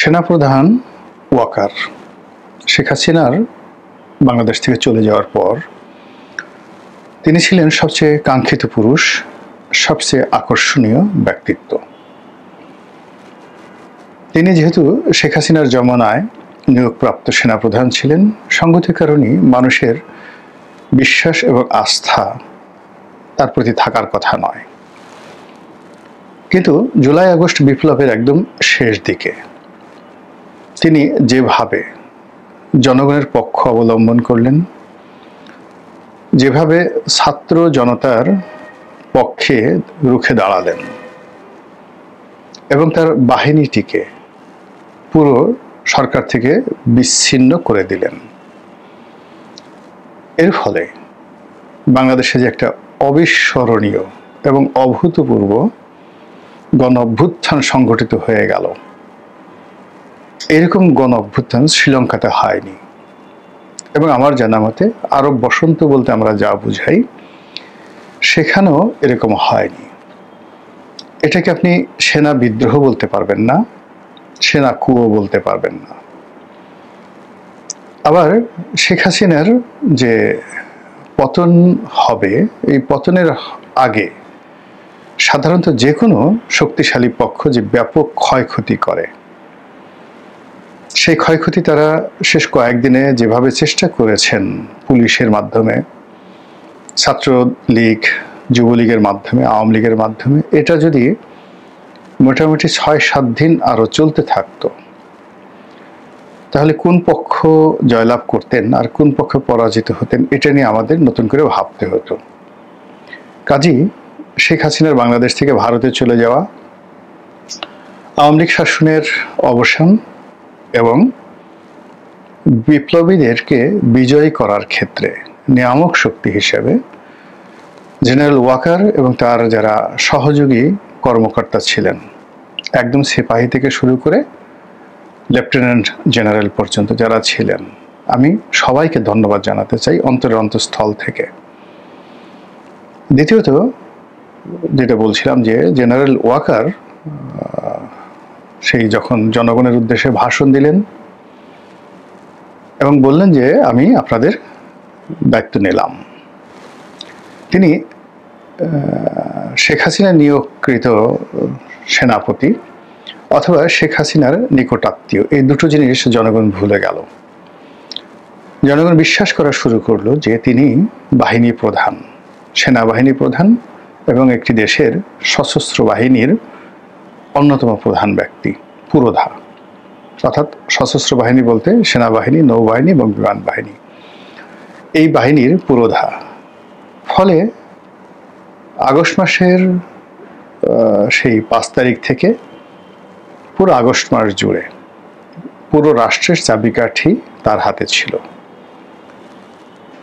সেনাপ্রধান ওয়াকার শেখ হাসিনার বাংলাদেশ থেকে চলে যাওয়ার পর তিনি ছিলেন সবচেয়ে কাঙ্ক্ষিত পুরুষ, সবচেয়ে আকর্ষণীয় ব্যক্তিত্ব। তিনি যেহেতু শেখ হাসিনার জমানায় নিয়োগপ্রাপ্ত সেনাপ্রধান ছিলেন, সঙ্গত কারণেই মানুষের বিশ্বাস এবং আস্থা তার প্রতি থাকার কথা নয়। কিন্তু জুলাই আগস্ট বিপ্লবের একদম শেষ দিকে তিনি যেভাবে জনগণের পক্ষ অবলম্বন করলেন, যেভাবে ছাত্র জনতার পক্ষে রুখে দাঁড়ালেন এবং তার বাহিনীটিকে পুরো সরকার থেকে বিচ্ছিন্ন করে দিলেন, এর ফলে বাংলাদেশে যে একটা অবিস্মরণীয় এবং অভূতপূর্ব গণ অভ্যুত্থান সংগঠিত হয়ে গেল, এরকম গণ অভ্যুত্থান শ্রীলঙ্কাতে হয়নি। এবং আমার জানা মতে আরব বসন্ত বলতে আমরা যা বুঝাই, সেখানেও এরকম হয়নি। এটাকে আপনি সেনা বিদ্রোহ বলতে পারবেন না, সেনা কুয়ো বলতে পারবেন না। আবার শেখ হাসিনার যে পতন হবে, এই পতনের আগে সাধারণত যে কোনো শক্তিশালী পক্ষ যে ব্যাপক ক্ষয়ক্ষতি করে, সেই ক্ষয়ক্ষতি তারা শেষ কয়েকদিনে যেভাবে চেষ্টা করেছেন পুলিশের মাধ্যমে, ছাত্রলীগ, যুবলীগের মাধ্যমে, আওয়ামী লীগের মাধ্যমে, এটা যদি মোটামুটি ৬-৭ দিন আরও চলতে থাকতো, তাহলে কোন পক্ষ জয়লাভ করতেন আর কোন পক্ষ পরাজিত হতেন, এটা নিয়ে আমাদের নতুন করে ভাবতে হতো। কাজেই শেখ হাসিনার বাংলাদেশ থেকে ভারতে চলে যাওয়া, আওয়ামী লীগ শাসনের অবসান এবং বিপ্লবীদেরকে বিজয়ী করার ক্ষেত্রে নিয়ামক শক্তি হিসেবে জেনারেল ওয়াকার এবং তার যারা সহযোগী কর্মকর্তা ছিলেন, একদম সিপাহী থেকে শুরু করে লেফটেন্যান্ট জেনারেল পর্যন্ত যারা ছিলেন, আমি সবাইকে ধন্যবাদ জানাতে চাই অন্তরের অন্তঃস্থল থেকে। দ্বিতীয়ত যেটা বলছিলাম, যে জেনারেল ওয়াকার সেই যখন জনগণের উদ্দেশ্যে ভাষণ দিলেন এবং বললেন যে আমি আপনাদের দায়িত্ব নিলাম, তিনি শেখ হাসিনা নিয়োগকৃত সেনাপতি অথবা শেখ হাসিনার নিকটাত্মীয়, এই দুটো জিনিস জনগণ ভুলে গেল। জনগণ বিশ্বাস করা শুরু করলো যে তিনি বাহিনী প্রধান, সেনাবাহিনী প্রধান এবং একটি দেশের সশস্ত্র বাহিনীর অন্যতম প্রধান ব্যক্তি, পুরোধা। অর্থাৎ সশস্ত্র বাহিনী বলতে সেনাবাহিনী, নৌবাহিনী এবং বিমান বাহিনী, এই বাহিনীর পুরোধা। ফলে আগস্ট মাসের সেই 5 তারিখ থেকে পুরো আগস্ট মাস জুড়ে পুরো রাষ্ট্রের চাবিকাঠি তার হাতে ছিল।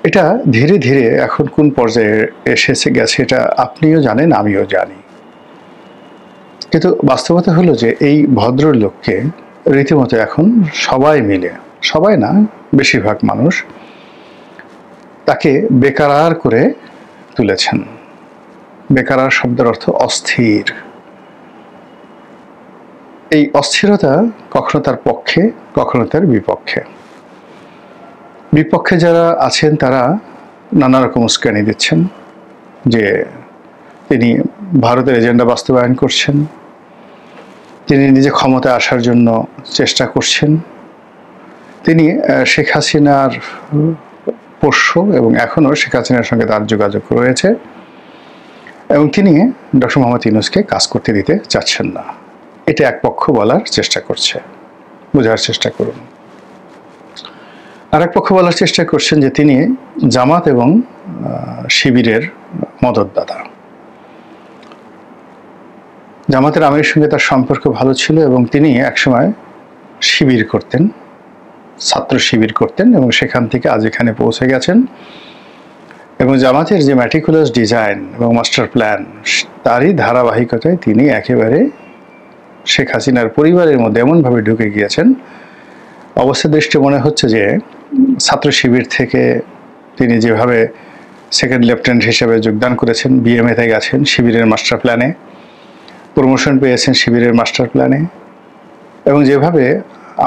এটা ধীরে ধীরে এখন কোন পর্যায়ে এসেছে গেছে, এটা আপনিও জানেন, আমিও জানি। কিন্তু বাস্তবতা হলো যে এই ভদ্রলোককে রীতিমতো এখন সবাই মিলে, সবাই না বেশিরভাগ মানুষ, তাকে বেকারার করে তুলেছেন। বেকারার শব্দের অর্থ অস্থির। এই অস্থিরতা কখনো তার পক্ষে, কখনো তার বিপক্ষে। বিপক্ষে যারা আছেন তারা নানা রকম উস্কানি দিচ্ছেন যে তিনি ভারতের এজেন্ডা বাস্তবায়ন করছেন, তিনি নিজে ক্ষমতায় আসার জন্য চেষ্টা করছেন, তিনি শেখ হাসিনার পোষ্য এবং এখনও শেখ হাসিনার সঙ্গে তার যোগাযোগ রয়েছে এবং তিনি ডক্টর মোহাম্মদ ইউনূসকে কাজ করতে দিতে চাচ্ছেন না। এটা এক পক্ষ বলার চেষ্টা করছে, বোঝার চেষ্টা করুন। আর এক পক্ষ বলার চেষ্টা করছেন যে তিনি জামাত এবং শিবিরের মদতদাতা। জামাতের আমিরের সঙ্গে তার সম্পর্ক ভালো ছিল এবং তিনি একসময় শিবির করতেন, ছাত্র শিবির করতেন এবং সেখান থেকে আজ এখানে পৌঁছে গেছেন। এবং জামাতের যে ম্যাটিকুলাস ডিজাইন এবং মাস্টার প্ল্যান, তারই ধারাবাহিকতায় তিনি একেবারে শেখ হাসিনার পরিবারের মধ্যে এমনভাবে ঢুকে গিয়েছেন, অবস্থা দৃষ্টি মনে হচ্ছে যে ছাত্র শিবির থেকে তিনি যেভাবে সেকেন্ড লেফটেন্যান্ট হিসেবে যোগদান করেছেন, বিএমএতে গেছেন শিবিরের মাস্টার প্ল্যানে, প্রমোশন পেয়েছেন শিবিরের মাস্টার প্ল্যানে, এবং যেভাবে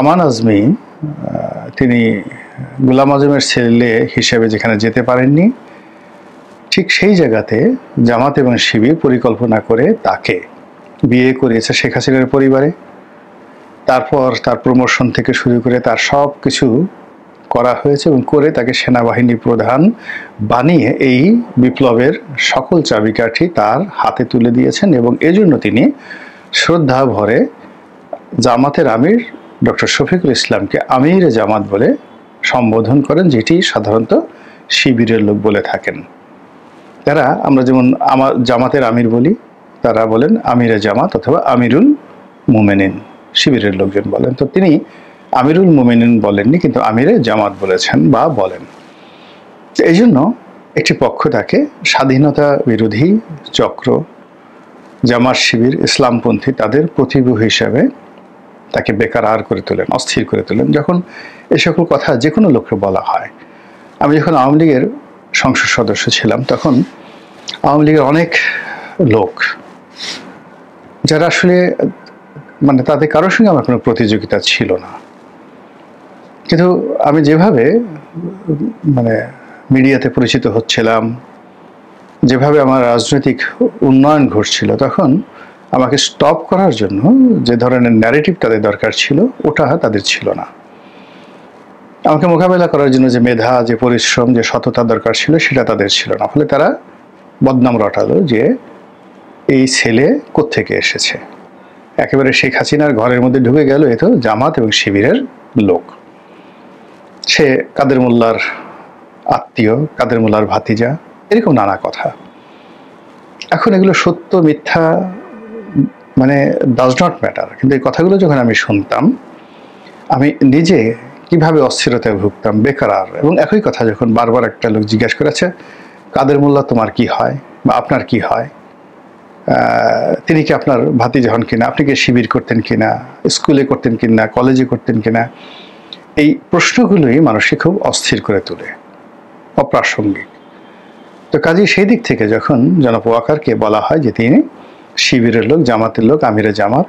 আমান আজমি তিনি গোলাম আজমের ছেলে হিসেবে যেখানে যেতে পারেননি, ঠিক সেই জায়গাতে জামাত এবং শিবির পরিকল্পনা করে তাকে বিয়ে করিয়েছে শেখ হাসিনার পরিবারে। তারপর তার প্রমোশন থেকে শুরু করে তার সব কিছু করা হয়েছে এবং করে তাকে সেনাবাহিনী প্রধান বানিয়ে এই বিপ্লবের সকল চাবিকাঠি তার হাতে তুলে দিয়েছেন। এবং এজন্য তিনি শ্রদ্ধা ভরে জামাতের আমির ডক্টর শফিকুল ইসলামকে আমির জামাত বলে সম্বোধন করেন, যেটি সাধারণত শিবিরের লোক বলে থাকেন। তারা আমরা যেমন জামাতের আমির বলি, তারা বলেন আমিরে জামাত অথবা আমিরুল মুমিনিন, শিবিরের লোকজন বলেন। তো তিনি আমিরুল মুমিনিন বলেননি, কিন্তু আমিরে জামাত বলেছেন বা বলেন। এই জন্য একটি পক্ষ তাকে স্বাধীনতা বিরোধী চক্র, জামাত শিবির, ইসলামপন্থী তাদের প্রতিভূ হিসাবে তাকে বেকারার করে তোলেন, অস্থির করে তোলেন। যখন এই সকল কথা যে কোনো লোককে বলা হয়, আমি যখন আওয়ামী লীগের সংসদ সদস্য ছিলাম, তখন আওয়ামী লীগের অনেক লোক যারা আসলে মানে তাদের কারোর সঙ্গে আমার কোনো প্রতিযোগিতা ছিল না, কিন্তু আমি যেভাবে মানে মিডিয়াতে পরিচিত হচ্ছিলাম, যেভাবে আমার রাজনৈতিক উন্নয়ন ঘটছিল, তখন আমাকে স্টপ করার জন্য যে ধরনের ন্যারেটিভ তাদের দরকার ছিল, ওটা তাদের ছিল না। আমাকে মোকাবেলা করার জন্য যে মেধা, যে পরিশ্রম, যে সততা দরকার ছিল, সেটা তাদের ছিল না। ফলে তারা বদনাম রটালো যে এই ছেলে কোত্থেকে এসেছে, একেবারে শেখ হাসিনার ঘরের মধ্যে ঢুকে গেল, এ তো জামাত এবং শিবিরের লোক, সে কাদের মোল্লার আত্মীয়, কাদের মোল্লার ভাতিজা, এরকম নানা কথা। এখন এগুলো সত্য মিথ্যা মানে ডাজ নট ম্যাটার, কিন্তু এই কথাগুলো যখন আমি শুনতাম, আমি নিজে কিভাবে অস্থিরতায় ভুগতাম, বেকারার। এবং একই কথা যখন বারবার একটা লোক জিজ্ঞাসা করেছে, কাদের মোল্লা তোমার কি হয় বা আপনার কি হয়, তিনি কি আপনার ভাতিজা হন কিনা, আপনি কি শিবির করতেন কিনা, স্কুলে করতেন কিনা, কলেজে করতেন কিনা, এই প্রশ্নগুলোই মানুষকে খুব অস্থির করে তোলে, অপ্রাসঙ্গিক। তো কাজেই সেই দিক থেকে যখন জনাব ওয়াকারকে বলা হয় যে তিনি শিবিরের লোক, জামাতের লোক, আমিরে জামাত,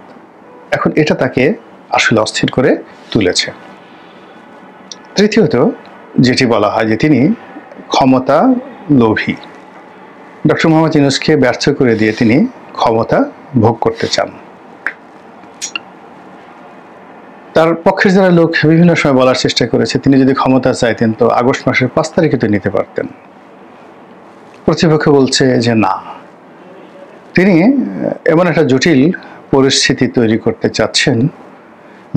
এখন এটা তাকে আসলে অস্থির করে তুলেছে। তৃতীয়ত যেটি বলা হয় যে তিনি ক্ষমতা লোভী, ডক্টর মোহাম্মদ ইউনূসকে ব্যর্থ করে দিয়ে তিনি ক্ষমতা ভোগ করতে চান। তার পক্ষের যারা লোক বিভিন্ন সময় বলার চেষ্টা করেছে, তিনি যদি ক্ষমতা চাইতেন তো আগস্ট মাসের 5 তারিখে তো নিতে পারতেন। প্রতিপক্ষ বলছে যে না, তিনি এমন একটা জটিল পরিস্থিতি তৈরি করতে চাচ্ছেন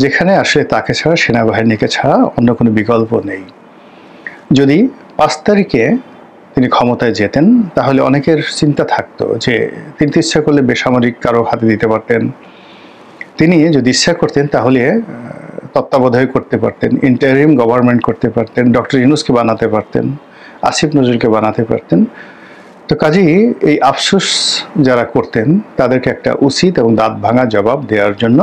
যেখানে আসলে তাকে ছাড়া, সেনাবাহিনীকে ছাড়া অন্য কোনো বিকল্প নেই। যদি 5 তারিখে তিনি ক্ষমতায় যেতেন, তাহলে অনেকের চিন্তা থাকতো যে তিনি ইচ্ছা করলে বেসামরিক কারো হাতে দিতে পারতেন, তিনি যদি ইচ্ছা করতেন তাহলে তত্ত্বাবধায়ক করতে পারতেন, ইন্টারিম গভর্নমেন্ট করতে পারতেন, ডক্টর ইউনূসকে বানাতে পারতেন, আসিফ নজরুলকে বানাতে পারতেন। তো কাজেই এই আফসোস যারা করতেন তাদেরকে একটা উচিত এবং দাঁত ভাঙা জবাব দেওয়ার জন্য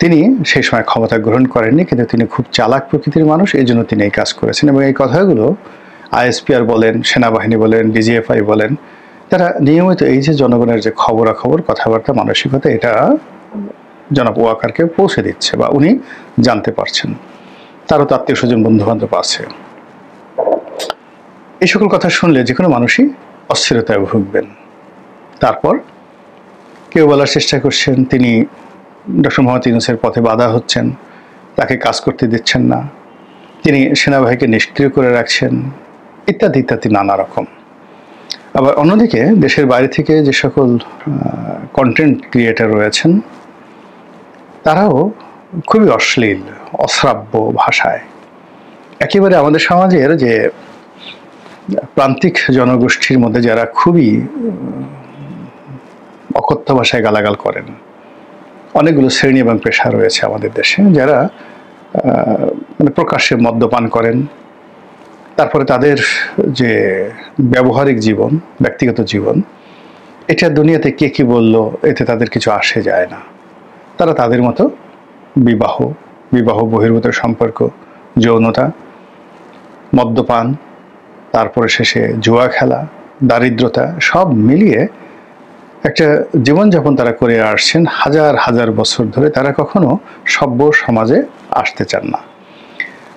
তিনি সেই সময় ক্ষমতা গ্রহণ করেননি, কিন্তু তিনি খুব চালাক প্রকৃতির মানুষ, এই জন্য তিনি এই কাজ করেছেন। এবং এই কথাগুলো আইএসপিআর বলেন, সেনাবাহিনী বলেন, ডিজিএফআই বলেন, তারা নিয়মিত এই যে জনগণের যে খবরাখবর, কথাবার্তা, মানসিকতা, এটা জনাব ওয়াকারকে পৌঁছে দিচ্ছে বা উনি জানতে পারছেন। তারও তো আত্মীয় স্বজন, বন্ধু বান্ধব আছে। এই সকল কথা শুনলে যে কোনো মানুষই অস্থিরতায় ভুগবেন। তারপর কেউ বলার চেষ্টা করছেন তিনি ডক্টর মোহাম্মদ ইউনূসের পথে বাধা হচ্ছেন, তাকে কাজ করতে দিচ্ছেন না, তিনি সেনাবাহিনীকে নিষ্ক্রিয় করে রাখছেন, ইত্যাদি ইত্যাদি নানা রকম। আবার অন্যদিকে দেশের বাইরে থেকে যে সকল কন্টেন্ট ক্রিয়েটর রয়েছেন, তারাও খুবই অশ্লীল, অশ্রাব্য ভাষায় একেবারে আমাদের সমাজের যে প্রান্তিক জনগোষ্ঠীর মধ্যে যারা খুবই অকথ্য ভাষায় গালাগাল করেন, অনেকগুলো শ্রেণী এবং পেশা রয়েছে আমাদের দেশে, যারা মানে প্রকাশ্যে মদ্যপান করেন, তারপরে তাদের যে ব্যবহারিক জীবন, ব্যক্তিগত জীবন, এটা দুনিয়াতে কে কি বলল এতে তাদের কিছু আসে যায় না। তারা তাদের মতো বিবাহ বহির্ভূত সম্পর্ক, যৌনতা, মদ্যপান, তারপরে শেষে জুয়া খেলা, দারিদ্রতা, সব মিলিয়ে একটা জীবনযাপন তারা করে আসছেন হাজার হাজার বছর ধরে। তারা কখনো সভ্য সমাজে আসতে চান না।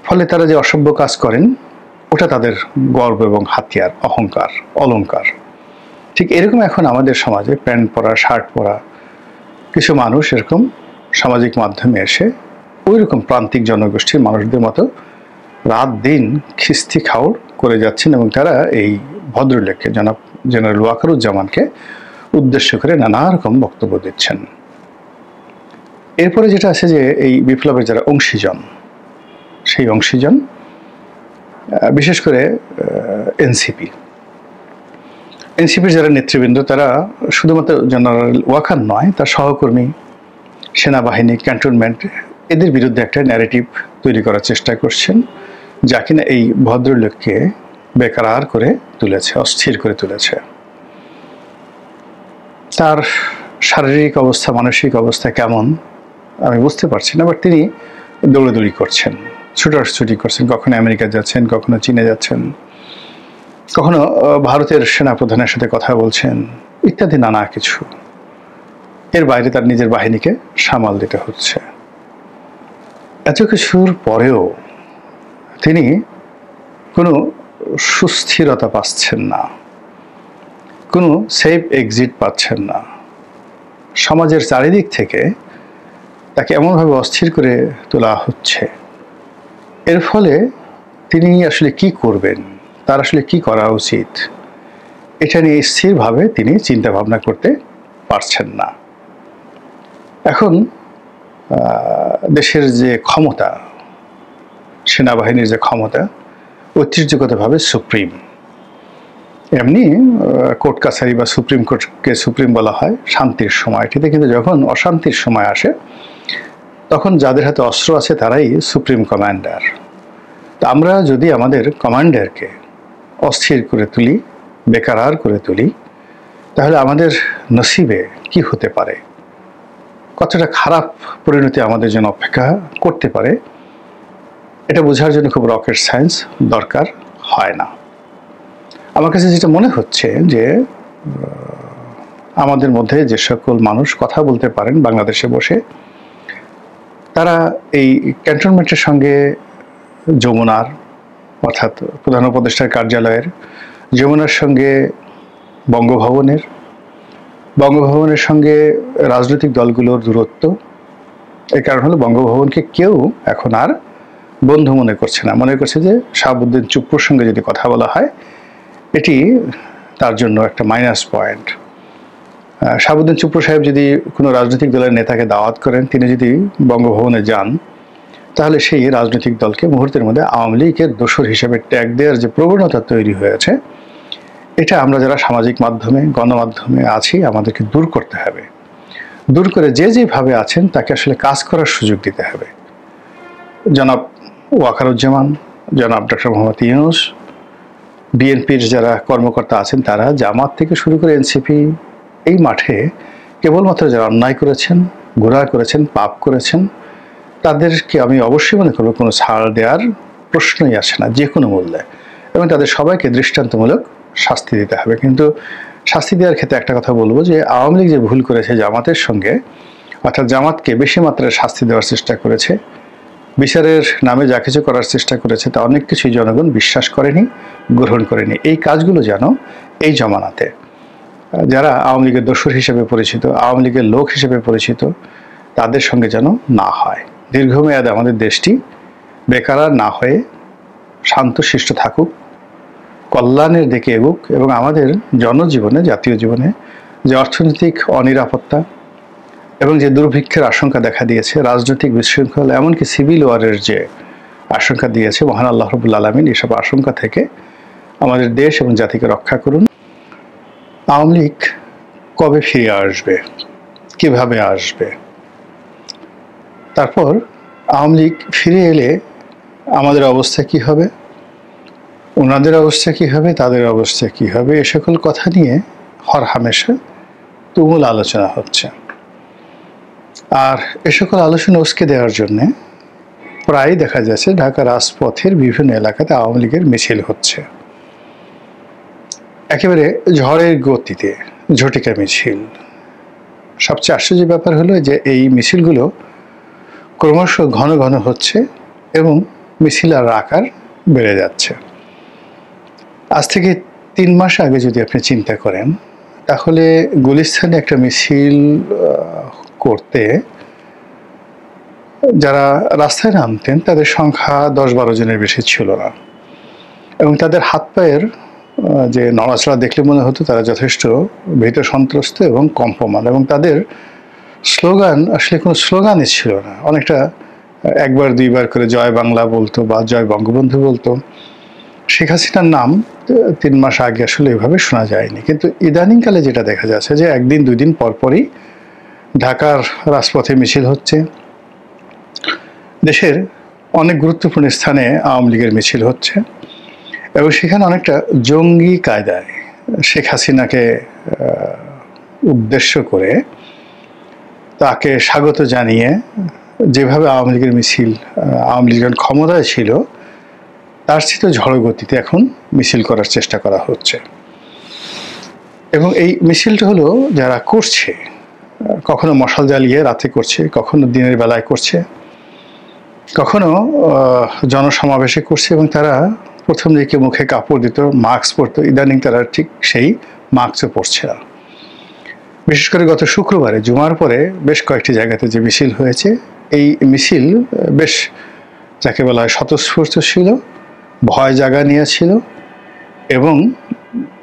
ফলে তারা যে অসভ্য কাজ করেন ওটা তাদের গর্ব এবং হাতিয়ার, অহংকার, অলংকার। ঠিক এরকম এখন আমাদের সমাজে প্যান্ট পরা, শার্ট পরা কিছু মানুষ এরকম সামাজিক মাধ্যমে এসে ওই রকম প্রান্তিক জনগোষ্ঠীর মানুষদের মতো রাত দিন খিস্তি খাওর করে যাচ্ছেন এবং তারা এই ভদ্রলোককে, জনাব জেনারেল ওয়াকারুজ্জামানকে উদ্দেশ্য করে নানা রকম বক্তব্য দিচ্ছেন। এরপরে যেটা আছে যে এই বিপ্লবের যারা অংশীজন, সেই অংশীজন বিশেষ করে এনসিপির যারা নেতৃবৃন্দ, তারা শুধুমাত্র জেনারেল ওয়াকার নয়, তার সহকর্মী, সেনাবাহিনী, ক্যান্টনমেন্ট, এদের বিরুদ্ধে একটা ন্যারেটিভ তৈরি করার চেষ্টা করছেন, যা কিনা এই ভদ্রলোককে বেকার করে তুলেছে, অস্থির করে তুলেছে। তার শারীরিক অবস্থা, মানসিক অবস্থা কেমন আমি বুঝতে পারছি না, বাট তিনি দৌড়াদৌড়ি করছেন, ছুটাছুটি করছেন, কখনো আমেরিকা যাচ্ছেন, কখনো চীনে যাচ্ছেন, কখনো ভারতের সেনাপ্রধানের সাথে কথা বলছেন, ইত্যাদি নানা কিছু। এর বাইরে তার নিজের বাহিনীকে সামাল দিতে হচ্ছে। এত কিছুর পরেও তিনি কোনো সুস্থিরতা পাচ্ছেন না, কোনো সেফ এক্সিট পাচ্ছেন না। সমাজের চারিদিক থেকে তাকে এমনভাবে অস্থির করে তোলা হচ্ছে। এর ফলে তিনি আসলে কি করবেন, তার আসলে কি করা উচিত, এটা নিয়ে স্থিরভাবে তিনি চিন্তা ভাবনা করতে পারছেন না। এখন দেশের যে ক্ষমতা, সেনাবাহিনীর যে ক্ষমতা, ঐতিহ্যগতভাবে সুপ্রিম। এমনি কোর্ট কাছারি বা সুপ্রিম কোর্টকে সুপ্রিম বলা হয় শান্তির সময়টিতে, কিন্তু যখন অশান্তির সময় আসে তখন যাদের হাতে অস্ত্র আছে তারাই সুপ্রিম কমান্ডার। তা আমরা যদি আমাদের কমান্ডারকে অস্থির করে তুলি, বেকার করে তুলি, তাহলে আমাদের নসিবে কি হতে পারে, কতটা খারাপ পরিণতি আমাদের জন্য অপেক্ষা করতে পারে, এটা বোঝার জন্য খুব রকেট সায়েন্স দরকার হয় না। আমার কাছে যেটা মনে হচ্ছে যে আমাদের মধ্যে যে সকল মানুষ কথা বলতে পারেন বাংলাদেশে বসে, তারা এই ক্যান্টনমেন্টের সঙ্গে যমুনার, অর্থাৎ প্রধান উপদেষ্টার কার্যালয়ের, যমুনার সঙ্গে বঙ্গভবনের সঙ্গে রাজনৈতিক দলগুলোর দূরত্ব, এর কারণ হলো বঙ্গভবনকে কেউ এখন আর বন্ধু মনে করছে না। মনে করছে যে শাহাবুদ্দিন চুপ্পুর সঙ্গে যদি কথা বলা হয় এটি তার জন্য একটা মাইনাস পয়েন্ট। শাহাবুদ্দিন চুপ্পু সাহেব যদি কোনো রাজনৈতিক দলের নেতাকে দাওয়াত করেন, তিনি যদি বঙ্গভবনে যান, তাহলে সেই রাজনৈতিক দলকে মুহূর্তের মধ্যে আওয়ামী লীগের দোসর হিসেবে ট্যাগ দেওয়ার যে প্রবণতা তৈরি হয়েছে, এটা আমরা যারা সামাজিক মাধ্যমে, গণমাধ্যমে আছি, আমাদেরকে দূর করতে হবে। দূর করে যে যেভাবে আছেন তাকে আসলে কাজ করার সুযোগ দিতে হবে। জনাব ওয়াকারুজ্জামান, জনাব ডক্টর মোহাম্মদ ইউনূস, বিএনপির যারা কর্মকর্তা আছেন তারা, জামাত থেকে শুরু করে এনসিপি, এই মাঠে কেবলমাত্র যারা অন্যায় করেছেন, গুনাহ করেছেন, পাপ করেছেন, তাদেরকে আমি অবশ্যই মনে করবো কোনো ছাড় দেওয়ার প্রশ্নই আসে না যে কোনো মূল্যে, এবং তাদের সবাইকে দৃষ্টান্তমূলক শাস্তি দিতে হবে। কিন্তু শাস্তি দেওয়ার ক্ষেত্রে একটা কথা বলবো যে আওয়ামী লীগ যে ভুল করেছে জামাতের সঙ্গে, অর্থাৎ জামাতকে বেশি মাত্রায় শাস্তি দেওয়ার চেষ্টা করেছে, বিচারের নামে যা কিছু করার চেষ্টা করেছে, তা অনেক কিছুই জনগণ বিশ্বাস করেনি, গ্রহণ করেনি। এই কাজগুলো যেন এই জমানাতে যারা আওয়ামী লীগের দোসর হিসেবে পরিচিত, আওয়ামী লীগের লোক হিসেবে পরিচিত, তাদের সঙ্গে যেন না হয়। দীর্ঘমেয়াদে আমাদের দেশটি বেকার না হয়ে শান্তশিষ্ট থাকুক, কল্যাণের দিকে এগুক, এবং আমাদের জনজীবনে, জাতীয় জীবনে যে অর্থনৈতিক অনিরাপত্তা এবং যে দুর্ভিক্ষের আশঙ্কা দেখা দিয়েছে, রাজনৈতিক বিশৃঙ্খলা, এমনকি সিভিল ওয়ারের যে আশঙ্কা দিয়েছে, মহান আল্লাহ রাব্বুল আলামিন এসব আশঙ্কা থেকে আমাদের দেশ এবং জাতিকে রক্ষা করুন। আওয়ামী লীগ কবে ফিরে আসবে, কিভাবে আসবে, তারপর আওয়ামী লীগ ফিরে এলে আমাদের অবস্থা কি হবে, ওনাদের অবস্থা কি হবে, তাদের অবস্থা কি হবে, এ সকল কথা নিয়ে হরহামেশা তুমুল আলোচনা হচ্ছে। আর এ সকল আলোচনা উস্কে দেওয়ার জন্যে প্রায় দেখা যাচ্ছে ঢাকা রাজপথের বিভিন্ন এলাকাতে আওয়ামী লীগের মিছিল হচ্ছে। একেবারে ঝড়ের গতিতে ঝটিকা মিছিল। সবচেয়ে আশ্চর্যের ব্যাপার হলো যে এই মিছিলগুলো ক্রমশ ঘন ঘন হচ্ছে এবং মিছিলের আকার বেড়ে যাচ্ছে। আজ থেকে 3 মাস আগে যদি আপনি চিন্তা করেন, তাহলে গুলিস্তানে একটা মিছিল করতে যারা রাস্তায় নামতেন তাদের সংখ্যা 10-12 জনের বেশি ছিল না, এবং তাদের হাত পায়ের যে নড়াচড়া দেখলে মনে হতো তারা যথেষ্ট ভীত সন্ত্রস্ত এবং কম্পমান, এবং তাদের স্লোগান আসলে কোনো স্লোগানই ছিল না। অনেকটা একবার দুইবার করে জয় বাংলা বলতো বা জয় বঙ্গবন্ধু বলতো। শেখ হাসিনার নাম 3 মাস আগে আসলে এভাবে শোনা যায়নি, কিন্তু ইদানিংকালে যেটা দেখা যাচ্ছে যে একদিন দুদিন পরপরই ঢাকার রাজপথে মিছিল হচ্ছে, দেশের অনেক গুরুত্বপূর্ণ স্থানে আওয়ামী লীগের মিছিল হচ্ছে, এবং সেখানে অনেকটা জঙ্গি কায়দায় শেখ হাসিনাকে উদ্দেশ্য করে তাকে স্বাগত জানিয়ে যেভাবে আওয়ামী লীগের মিছিল, আওয়ামী লীগ যখন ক্ষমতায় ছিল তার চেয়ে ঝড় গতিতে এখন মিছিল করার চেষ্টা করা হচ্ছে। এবং এই মিছিলটা হলো যারা করছে, কখনো মশাল জ্বালিয়ে রাতে করছে, কখনো দিনের বেলায় করছে, কখনো জনসমাবেশে করছে, এবং তারা প্রথম দিকে মুখে কাপড় দিত, মাস্ক পরতো, ইদানিং তারা ঠিক সেই মাস্কও পরছে না। বিশেষ করে গত শুক্রবারে জুমার পরে বেশ কয়েকটি জায়গাতে যে মিছিল হয়েছে, এই মিছিল বেশ যাকে বলা হয় স্বতঃস্ফূর্ত ছিল, ভয় জাগা নিয়েছিল, এবং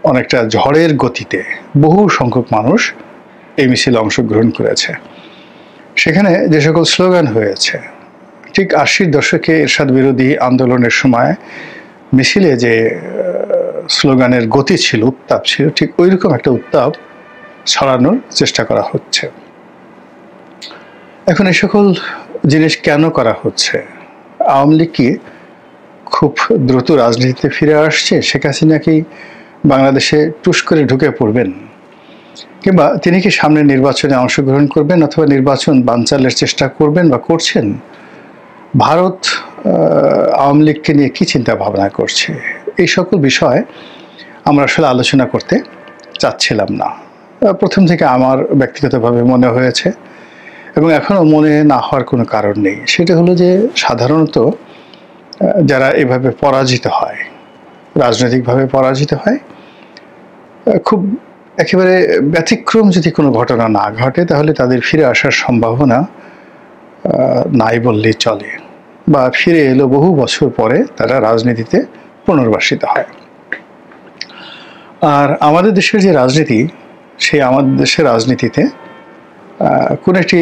অনেকটা ঝড়ের গতিতে বহু সংখ্যক মানুষ এই মিছিলে অংশগ্রহণ করেছে। সেখানে যে সকল স্লোগান হয়েছে, ঠিক 80-র দশকে এরশাদ বিরোধী আন্দোলনের সময় মিছিলে যে স্লোগানের গতি ছিল, উত্তাপ ছিল, ঠিক ওইরকম একটা উত্তাপ ছড়ানোর চেষ্টা করা হচ্ছে। এখন এই সকল জিনিস কেন করা হচ্ছে? আওয়ামী লীগ কি খুব দ্রুত রাজনীতিতে ফিরে আসছে? শেখ হাসিনা কি বাংলাদেশে টুস করে ঢুকে পড়বেন? কিংবা তিনি কি সামনে নির্বাচনে অংশগ্রহণ করবেন, অথবা নির্বাচন বানচালের চেষ্টা করবেন বা করছেন? ভারত আওয়ামী লীগকে নিয়ে কি চিন্তা ভাবনা করছে? এই সকল বিষয় আমরা আসলে আলোচনা করতে চাচ্ছিলাম না। প্রথম থেকে আমার ব্যক্তিগতভাবে মনে হয়েছে, এবং এখনও মনে না হওয়ার কোনো কারণ নেই। সেটা হলো যে সাধারণত যারা এভাবে পরাজিত হয়, রাজনৈতিকভাবে পরাজিত হয়, খুব একেবারে ব্যতিক্রম যদি কোনো ঘটনা না ঘটে, তাহলে তাদের ফিরে আসার সম্ভাবনা নাই বললেই চলে, বা ফিরে এলো বহু বছর পরে তারা রাজনীতিতে পুনর্বাসিত হয়। আর আমাদের দেশের যে রাজনীতি, সেই আমাদের দেশের রাজনীতিতে কোন একটি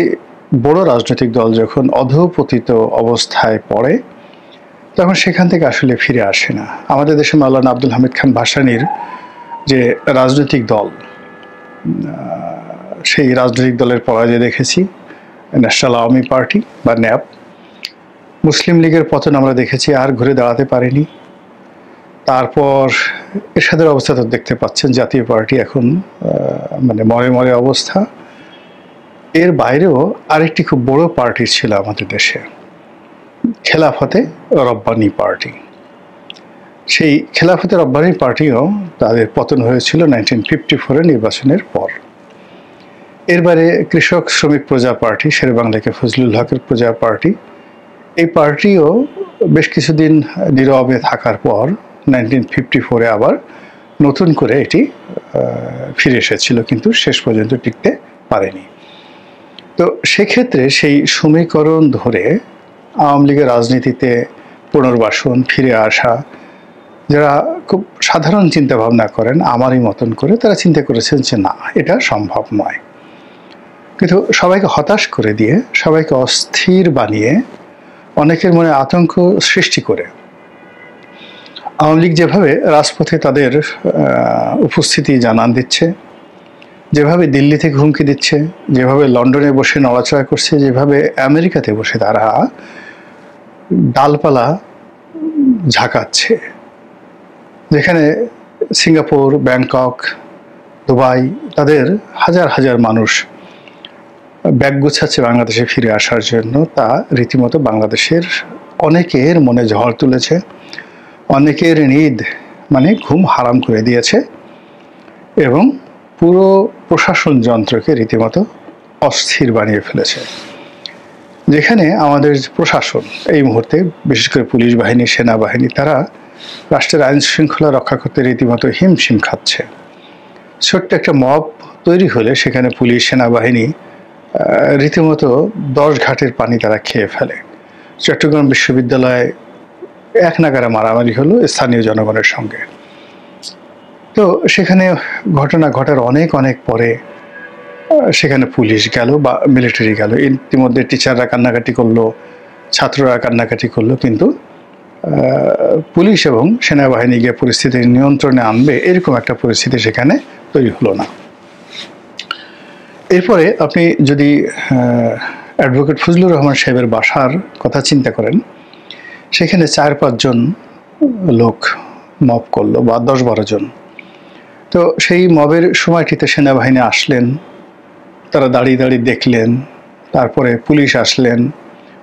বড় রাজনৈতিক দল যখন অধঃপতিত অবস্থায় পড়ে, তখন সেখান থেকে আসলে ফিরে আসে না। আমাদের দেশে মাওলানা আব্দুল হামিদ খান ভাসানীর যে রাজনৈতিক দল, সেই রাজনৈতিক দলের পরাজয় দেখেছি, ন্যাশনাল আওয়ামী পার্টি বা ন্যাপ। মুসলিম লীগের পতন আমরা দেখেছি, আর ঘুরে দাঁড়াতে পারেনি। তারপর এরশাদের অবস্থা তো দেখতে পাচ্ছেন, জাতীয় পার্টি এখন মানে মরে মরে অবস্থা। এর বাইরেও আরেকটি খুব বড় পার্টি ছিল আমাদের দেশে, খেলাফতে রব্বানী পার্টি। সেই খেলাফতে রব্বানী পার্টিও তাদের পতন হয়েছিল 1954 নির্বাচনের পর। এর বাইরে কৃষক শ্রমিক প্রজা পার্টি, শেরেবাংলাকে ফজলুল হকের প্রজা পার্টি, এই পার্টিও বেশ কিছুদিন নীরবে থাকার পর 1954 আবার নতুন করে এটি ফিরে এসেছিল, কিন্তু শেষ পর্যন্ত টিকতে পারেনি। তো সেক্ষেত্রে সেই সমীকরণ ধরে আওয়ামী লীগের রাজনীতিতে পুনর্বাসন, ফিরে আসা, যারা খুব সাধারণ চিন্তা ভাবনা করেন আমারই মতন করে, তারা চিন্তা করেছেন যে না, এটা সম্ভব নয়। কিন্তু সবাইকে হতাশ করে দিয়ে, সবাইকে অস্থির বানিয়ে, অনেকের মনে আতঙ্ক সৃষ্টি করে আওয়ামী লীগ যেভাবে রাজপথে তাদের উপস্থিতি জানান দিচ্ছে, যেভাবে দিল্লি থেকে হুমকি দিচ্ছে, যেভাবে লন্ডনে বসে নড়াচড়া করছে, যেভাবে আমেরিকাতে বসে তারা ডালপালা ঝাঁকাচ্ছে, যেখানে সিঙ্গাপুর, ব্যাংকক, দুবাই, তাদের হাজার হাজার মানুষ ব্যাগ গুছাচ্ছে বাংলাদেশে ফিরে আসার জন্য, তা রীতিমতো বাংলাদেশের অনেকের মনে ঝড় তুলেছে, অনেকের নিদ মানে ঘুম হারাম করে দিয়েছে, এবং পুরো প্রশাসন যন্ত্রকে রীতিমতো অস্থির বানিয়ে ফেলেছে। যেখানে আমাদের প্রশাসন এই মুহূর্তে বিশেষ করে পুলিশ বাহিনী, সেনাবাহিনী, তারা রাষ্ট্রের আইন শৃঙ্খলা রক্ষা করতে রীতিমতো হিমশিম খাচ্ছে। ছোট্ট একটা মব তৈরি হলে সেখানে পুলিশ, সেনাবাহিনী রীতিমতো 10 ঘাটের পানি তারা খেয়ে ফেলে। চট্টগ্রাম বিশ্ববিদ্যালয়ে এক নাগারে মারামারি হলো স্থানীয় জনগণের সঙ্গে। তো সেখানে ঘটনা ঘটার অনেক পরে সেখানে পুলিশ গেল বা মিলিটারি গেল। ইতিমধ্যে টিচাররা কান্নাকাটি করলো, ছাত্ররা কান্নাকাটি করলো, কিন্তু পুলিশ এবং সেনাবাহিনী গিয়ে পরিস্থিতি নিয়ন্ত্রণে আনবে এরকম একটা পরিস্থিতি সেখানে তৈরি হলো না। এরপরে আপনি যদি অ্যাডভোকেট ফজলুর রহমান সাহেবের বাসার কথা চিন্তা করেন, সেখানে 4-5 জন লোক মব করলো বা 10-12 জন। তো সেই মবের সময়টিতে সেনাবাহিনী আসলেন, তারা দাঁড়িয়ে দেখলেন, তারপরে পুলিশ আসলেন।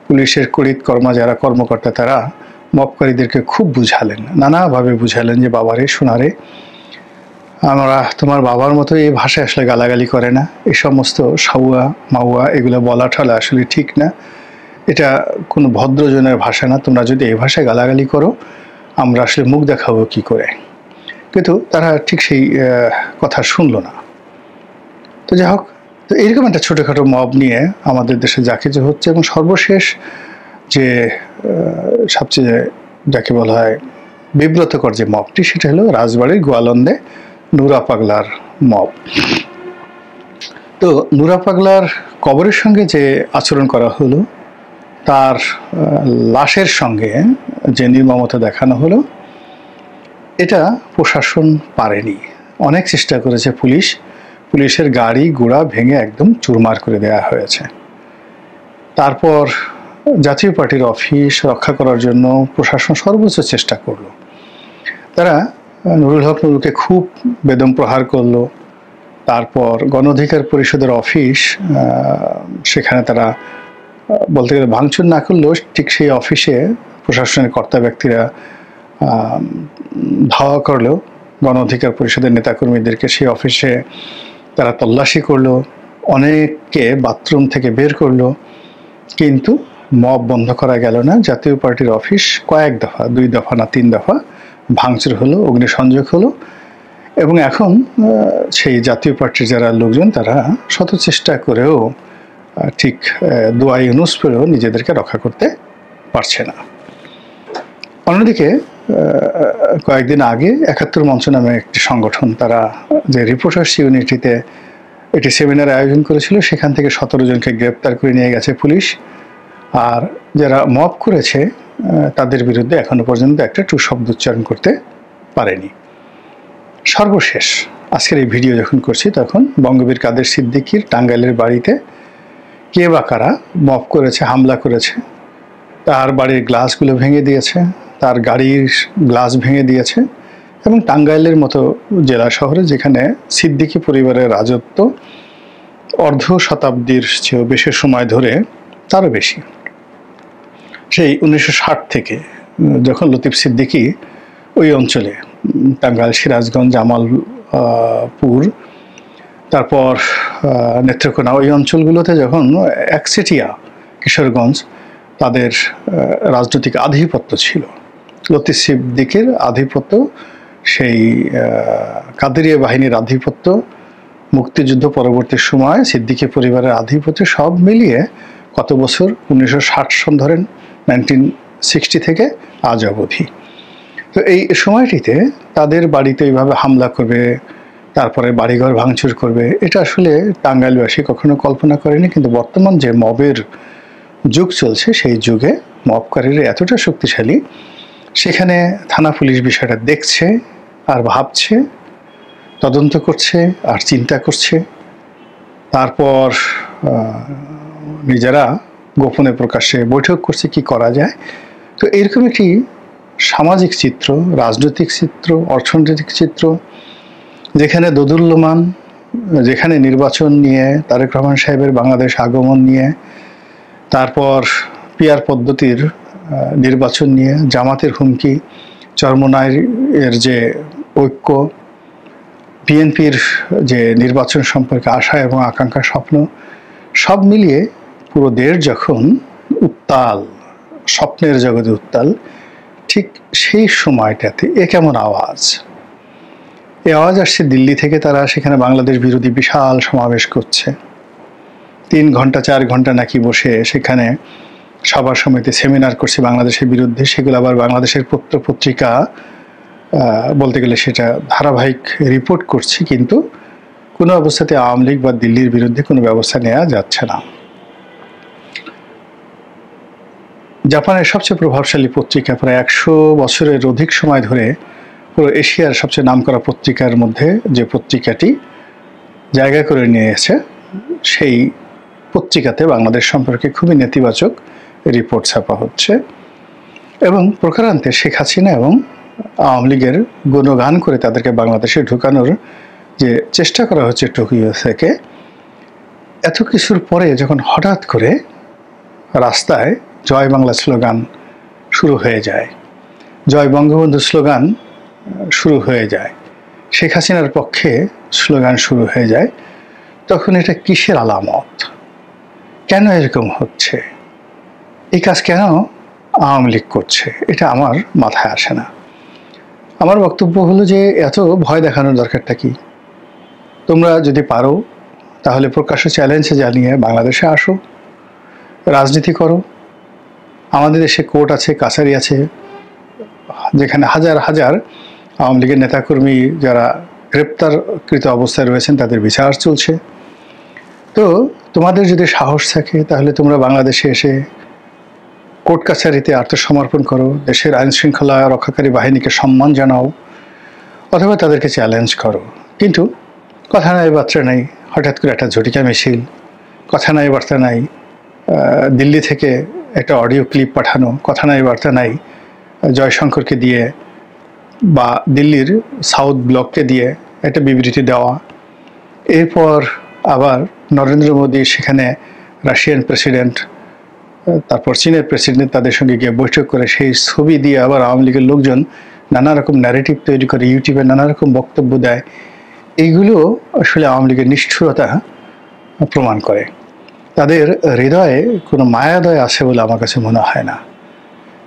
পুলিশের কর্মা যারা কর্মকর্তা তারা মবকারীদেরকে খুব বুঝালেন, নানাভাবে বুঝালেন যে বাবারে সোনারে, আমরা তোমার বাবার মতো এই ভাষায় আসলে গালাগালি করে না, এই সমস্ত সাউয়া মাউয়া এগুলো বলা ঠলা আসলে ঠিক না, এটা কোনো ভদ্রজনের ভাষা না, তোমরা যদি এই ভাষায় গালাগালি করো আমরা আসলে মুখ দেখাবো কি করে। কিন্তু তারা ঠিক সেই কথা শুনলো না। তো যাই হোক, তো এইরকম একটা ছোটোখাটো মব নিয়ে আমাদের দেশে যা কিছু হচ্ছে, এবং সর্বশেষ যে সবচেয়ে যাকে বলা হয় বিব্রতকর যে মবটি, সেটা হলো রাজবাড়ির গোয়ালন্দে নুরা পাগলার মব। তো নুরা পাগলার কবরের সঙ্গে যে আচরণ করা হলো, তার লাশের সঙ্গে যে নির্মমতা দেখানো হলো, এটা প্রশাসন পারেনি। অনেক চেষ্টা করেছে পুলিশের গাড়ি ঘোড়া ভেঙে একদম চুরমার করে দেওয়া হয়েছে। তারপর জাতীয় পার্টির অফিস রক্ষা করার জন্য প্রশাসন সর্বোচ্চ চেষ্টা করলো। তারা নুরুল হক নুরুকে খুব বেদম প্রহার করলো। তারপর গণ অধিকার পরিষদের অফিস, সেখানে তারা বলতে গেলে ভাঙচুর না করলেও ঠিক সেই অফিসে প্রশাসনের কর্তা ব্যক্তিরা ধাওয়া করলেও গণ অধিকার পরিষদের নেতাকর্মীদেরকে সেই অফিসে তারা তল্লাশি করলো, অনেককে বাথরুম থেকে বের করলো, কিন্তু মব বন্ধ করা গেল না। জাতীয় পার্টির অফিস কয়েক দফা, 2 দফা না 3 দফা ভাঙচুর হলো, অগ্নিসংযোগ হলো, এবং এখন সেই জাতীয় পার্টির যারা লোকজন তারা শত চেষ্টা করেও ঠিক দোয়া ইউনুস পেলেও নিজেদেরকে রক্ষা করতে পারছে না। অন্যদিকে কয়েকদিন আগে 71 মঞ্চ নামে একটি সংগঠন, তারা যে রিপোর্টার্স ইউনিটিতে একটি সেমিনার আয়োজন করেছিল, সেখান থেকে 17 জনকে গ্রেপ্তার করে নিয়ে গেছে পুলিশ। আর যারা মব করেছে তাদের বিরুদ্ধে এখনো পর্যন্ত একটা টু শব্দ উচ্চারণ করতে পারেনি। সর্বশেষ আজকের এই ভিডিও যখন করছি, তখন বঙ্গবীর কাদের সিদ্দিকীর টাঙ্গাইলের বাড়িতে কে বা কারা মব করেছে, হামলা করেছে, তার বাড়ির গ্লাসগুলো ভেঙে দিয়েছে, তার গাড়ির গ্লাস ভেঙে দিয়েছে, এবং টাঙ্গাইলের মতো জেলা শহরে যেখানে সিদ্দিকী পরিবারের রাজত্ব অর্ধ শতাব্দীর চেয়েও বেশি সময় ধরে, তারও বেশি, সেই 1960 থেকে যখন লতিফ সিদ্দিকী ওই অঞ্চলে টাঙ্গাইল, সিরাজগঞ্জ, জামালপুর, তারপর নেত্রকোনা, ওই অঞ্চলগুলোতে যখন একচেটিয়া কিশোরগঞ্জ তাদের রাজনৈতিক আধিপত্য ছিল, লতিফ সিদ্দিকীর আধিপত্য, সেই কাদেরিয়া বাহিনীর আধিপত্য, মুক্তিযুদ্ধ পরবর্তী সময় সিদ্দিকী পরিবারের আধিপত্য, সব মিলিয়ে কত বছর, 1960 সন ধরেন, 1960 থেকে আজ অবধি। তো এই সময়টিতে তাদের বাড়িতে এইভাবে হামলা করবে, তারপরে বাড়িঘর ভাঙচুর করবে, এটা আসলে টাঙ্গাইলবাসী কখনো কল্পনা করেনি। কিন্তু বর্তমান যে মবের যুগ চলছে, সেই যুগে মবকারীরা এতটা শক্তিশালী, সেখানে থানা পুলিশ বিষয়টা দেখছে আর ভাবছে, তদন্ত করছে আর চিন্তা করছে, তারপর নিজেরা গোপনে প্রকাশ্যে বৈঠক করছে কি করা যায়। তো এরকম একটি সামাজিক চিত্র, রাজনৈতিক চিত্র, অর্থনৈতিক চিত্র, যেখানে দোদুল্যমান, যেখানে নির্বাচন নিয়ে, তারেক রহমান সাহেবের বাংলাদেশ আগমন নিয়ে, তারপর পিআর পদ্ধতির নির্বাচন নিয়ে, জামাতের হুমকি, চরমোনাইয়ের যে ঐক্য, বিএনপির যে নির্বাচন সম্পর্কে আশা এবং আকাঙ্ক্ষা, স্বপ্ন সব মিলিয়ে পুরো দেশ যখন উত্তাল, স্বপ্নের জগতে উত্তাল, ঠিক সেই সময়টাতে কেমন আওয়াজ, এই আওয়াজ আসছে দিল্লি থেকে। তারা সেখানে বাংলাদেশ বিরোধী বিশাল সমাবেশ করছে, 3 ঘন্টা 4 ঘন্টা নাকি বসে সেখানে সভা সমিতি সেমিনার করছে বাংলাদেশের বিরুদ্ধে। সেগুলো আবার বাংলাদেশের পত্র পত্রিকা বলতে গেলে সেটা ধারাবাহিক রিপোর্ট করছে, কিন্তু কোনো অবস্থাতে আওয়ামী লীগ বা দিল্লির বিরুদ্ধে কোনো ব্যবস্থা নেওয়া যাচ্ছে না। জাপানের সবচেয়ে প্রভাবশালী পত্রিকা, প্রায় 100 বছরের অধিক সময় ধরে পুরো এশিয়ার সবচেয়ে নামকরা পত্রিকার মধ্যে যে পত্রিকাটি জায়গা করে নিয়েছে, সেই পত্রিকাতে বাংলাদেশ সম্পর্কে খুবই নেতিবাচক রিপোর্ট ছাপা হচ্ছে এবং প্রকারান্তে শেখ হাসিনা এবং আওয়ামী লীগের গুণগান করে তাদেরকে বাংলাদেশে ঢুকানোর যে চেষ্টা করা হচ্ছে টোকিও থেকে। এত কিছুর পরে যখন হঠাৎ করে রাস্তায় জয় বাংলা স্লোগান শুরু হয়ে যায়, জয় বঙ্গবন্ধু স্লোগান শুরু হয়ে যায়, শেখ হাসিনার পক্ষে স্লোগান শুরু হয়ে যায়, তখন এটা কিসের আলামত? কেন এরকম হচ্ছে? এই কাজ কেন আওয়ামী লীগ করছে? এটা আমার মাথায় আসে না। আমার বক্তব্য হলো যে এত ভয় দেখানোর দরকারটা কি? তোমরা যদি পারো তাহলে প্রকাশ্য চ্যালেঞ্জে জানিয়ে বাংলাদেশে আসো, রাজনীতি করো। আমাদের দেশে কোর্ট আছে, কাছারি আছে, যেখানে হাজার হাজার আওয়ামী লীগের নেতাকর্মী যারা গ্রেপ্তারকৃত অবস্থায় রয়েছেন তাদের বিচার চলছে। তো তোমাদের যদি সাহস থাকে তাহলে তোমরা বাংলাদেশে এসে কোর্ট কাছারিতে আত্মসমর্পণ করো, দেশের আইন শৃঙ্খলা রক্ষাকারী বাহিনীকে সম্মান জানাও, অথবা তাদেরকে চ্যালেঞ্জ করো। কিন্তু কথা নাই বার্তা নাই, হঠাৎ করে একটা ঝটিকা মিছিল, কথা নাই বার্তা নাই, দিল্লি থেকে একটা অডিও ক্লিপ পাঠানো, কথা নাই বার্তা নাই, জয়শঙ্করকে দিয়ে বা দিল্লির সাউথ ব্লককে দিয়ে একটা বিবৃতি দেওয়া। এরপর আবার নরেন্দ্র মোদী সেখানে রাশিয়ান প্রেসিডেন্ট, তারপর চীনের প্রেসিডেন্ট, তাদের সঙ্গে গিয়ে বৈঠক করে সেই ছবি দিয়ে আবার আওয়ামী লীগের লোকজন নানা রকম ন্যারেটিভ তৈরি করে, ইউটিউবে নানা রকম বক্তব্য দেয়। এইগুলো আসলে আওয়ামী লীগের নিষ্ঠুরতা প্রমাণ করে। তাদের হৃদয়ে কোনো মায়াদয় আছে বলে আমার কাছে মনে হয় না।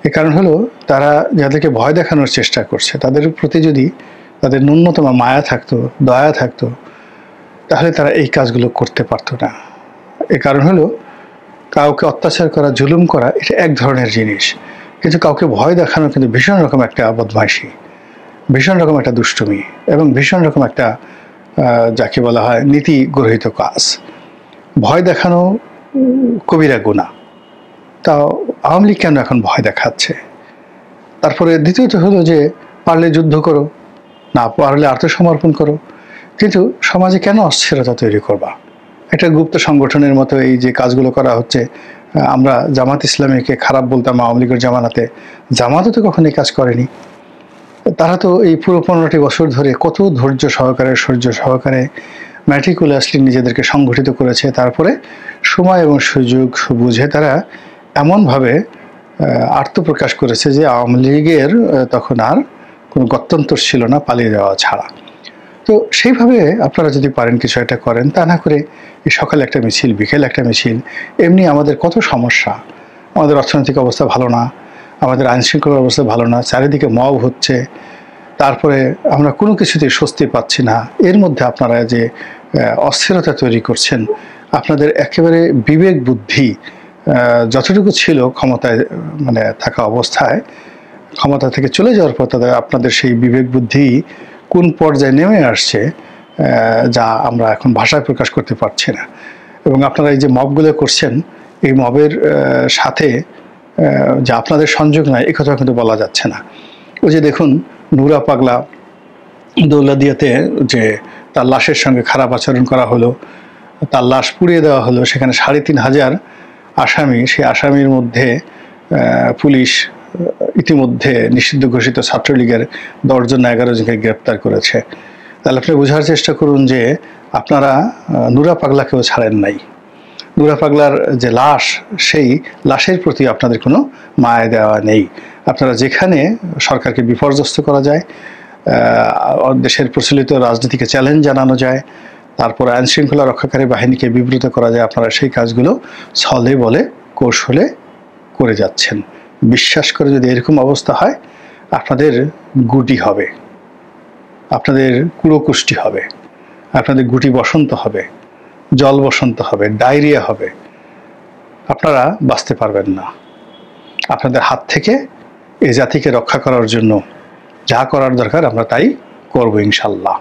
এর কারণ হলো তারা যাদেরকে ভয় দেখানোর চেষ্টা করছে তাদের প্রতি যদি তাদের ন্যূনতম মায়া থাকতো, দয়া থাকতো, তাহলে তারা এই কাজগুলো করতে পারতো না। এর কারণ হলো কাউকে অত্যাচার করা, জুলুম করা এটা এক ধরনের জিনিস, কিন্তু কাউকে ভয় দেখানো কিন্তু ভীষণ রকম একটা বদমাইশি, ভীষণ রকম একটা দুষ্টুমি এবং ভীষণ রকম একটা যাকে বলা হয় নীতি গরহিত কাজ। ভয় দেখানো কবিরা গুনাহ। তাও আওয়ামী লীগ কেন এখন ভয় দেখাচ্ছে? তারপরে দ্বিতীয়ত হলো যে পারলে যুদ্ধ করো, না পারলে আত্মসমর্পণ করো, কিন্তু সমাজে কেন অস্থিরতা তৈরি করবা? একটা গুপ্ত সংগঠনের মতো এই যে কাজগুলো করা হচ্ছে। আমরা জামাত ইসলামীকে খারাপ বলতাম আওয়ামী লীগের জামানাতে, জামাতও তো কখনো এই কাজ করেনি। তারা তো এই পুরো 15টি বছর ধরে কত ধৈর্য সহকারে, সহ্য সহকারে ম্যাটিকুলাসলি নিজেদেরকে সংগঠিত করেছে। তারপরে সময় এবং সুযোগ বুঝে তারা এমনভাবে আত্মপ্রকাশ করেছে যে আওয়ামী লীগের তখন আর কোনো গত্যন্তর ছিল না পালিয়ে যাওয়া ছাড়া। তো সেইভাবে আপনারা যদি পারেন কিছু একটা করেন, তা না করে এই সকালে একটা মিছিল, বিকেল একটা মিছিল। এমনি আমাদের কত সমস্যা, আমাদের অর্থনৈতিক অবস্থা ভালো না, আমাদের আইনশৃঙ্খলার অবস্থা ভালো না, চারিদিকে মব হচ্ছে, তারপরে আমরা কোনো কিছুতেই স্বস্তি পাচ্ছি না। এর মধ্যে আপনারা যে অস্থিরতা তৈরি করছেন, আপনাদের একেবারে বিবেক বুদ্ধি যতটুকু ছিল ক্ষমতায় মানে থাকা অবস্থায়, ক্ষমতা থেকে চলে যাওয়ার পর তাদের আপনাদের সেই বিবেক বুদ্ধি কোন পর্যায়ে নেমে আসছে যা আমরা এখন ভাষায় প্রকাশ করতে পারছি না। এবং আপনারা এই যে মবগুলো করছেন, এই মবের সাথে যে আপনাদের সংযোগ নাই এ কথা কিন্তু বলা যাচ্ছে না। ওই যে দেখুন নুরা পাগলা দৌলতদিয়াতে যে তার লাশের সঙ্গে খারাপ আচরণ করা হলো, তার লাশ পুড়িয়ে দেওয়া হলো, সেখানে 3,500 আসামি, সেই আসামির মধ্যে পুলিশ ইতিমধ্যে নিষিদ্ধ ঘোষিত ছাত্রলীগের 10 জন না 11 জনকে গ্রেপ্তার করেছে। তাহলে আপনি বোঝার চেষ্টা করুন যে আপনারা নুরা পাগলাকেও ছাড়েন নাই। নুরা পাগলার যে লাশ, সেই লাশের প্রতি আপনাদের কোনো মায়া দেওয়া নেই। আপনারা যেখানে সরকারকে বিপর্যস্ত করা যায়, দেশের প্রচলিত রাজনীতিকে চ্যালেঞ্জ জানানো যায়, তারপর আইন শৃঙ্খলা রক্ষাকারী বাহিনীকে বিব্রত করা যায়, আপনারা সেই কাজগুলো ছলে বলে কৌশলে করে যাচ্ছেন। বিশ্বাস করে যদি এরকম অবস্থা হয়, আপনাদের গুটি হবে, আপনাদের কুড়োকুষ্টি হবে, আপনাদের গুটি বসন্ত হবে, জল বসন্ত হবে, ডায়রিয়া হবে, আপনারা বাঁচতে পারবেন না। আপনাদের হাত থেকে এই জাতিকে রক্ষা করার জন্য যা করার দরকার আমরা তাই করব ইনশাল্লাহ।